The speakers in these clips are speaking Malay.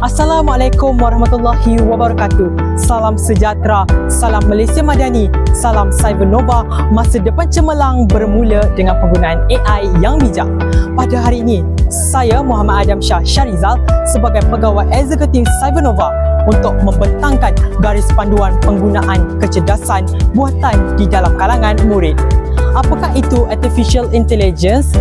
Assalamualaikum warahmatullahi wabarakatuh. Salam sejahtera, salam Malaysia Madani, salam Cybernova. Masa depan cemerlang bermula dengan penggunaan AI yang bijak. Pada hari ini, saya Muhammad Adam Shah Syarizal sebagai pegawai eksekutif Cybernova untuk membentangkan garis panduan penggunaan kecerdasan buatan di dalam kalangan murid. Apakah itu Artificial Intelligence?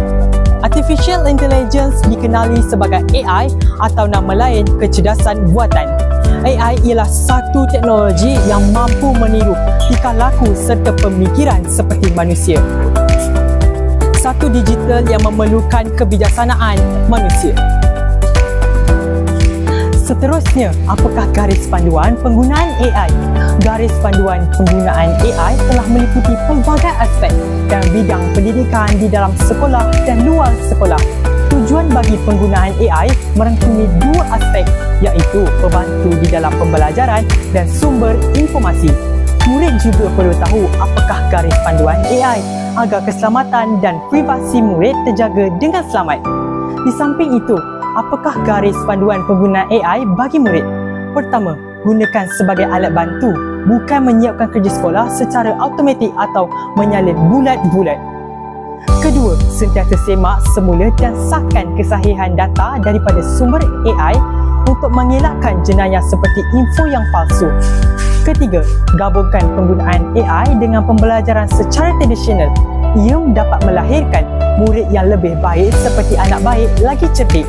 Artificial Intelligence dikenali sebagai AI atau nama lain kecerdasan buatan. AI ialah satu teknologi yang mampu meniru tingkah laku serta pemikiran seperti manusia. Satu digital yang memerlukan kebijaksanaan manusia. Seterusnya, apakah garis panduan penggunaan AI? Garis panduan penggunaan AI telah meliputi pelbagai aspek dan bidang pendidikan di dalam sekolah dan luar sekolah. Tujuan bagi penggunaan AI merangkumi dua aspek, iaitu membantu di dalam pembelajaran dan sumber informasi. Murid juga perlu tahu apakah garis panduan AI agar keselamatan dan privasi murid terjaga dengan selamat. Di samping itu, apakah garis panduan penggunaan AI bagi murid? Pertama, gunakan sebagai alat bantu, bukan menyiapkan kerja sekolah secara automatik atau menyalin bulat-bulat. Kedua, sentiasa semak semula dan sahkan kesahihan data daripada sumber AI untuk mengelakkan jenayah seperti info yang palsu. Ketiga, gabungkan penggunaan AI dengan pembelajaran secara tradisional. Ia dapat melahirkan murid yang lebih baik seperti anak baik lagi cerdik.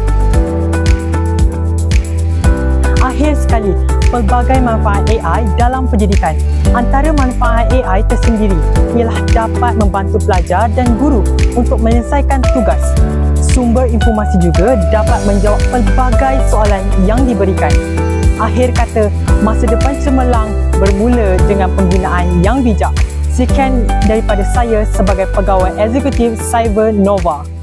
Akhir sekali, pelbagai manfaat AI dalam pendidikan. Antara manfaat AI tersendiri ialah dapat membantu pelajar dan guru untuk menyelesaikan tugas. Sumber informasi juga dapat menjawab pelbagai soalan yang diberikan. Akhir kata, masa depan cemerlang bermula dengan penggunaan yang bijak. Sekian daripada saya sebagai pegawai eksekutif Cybernova.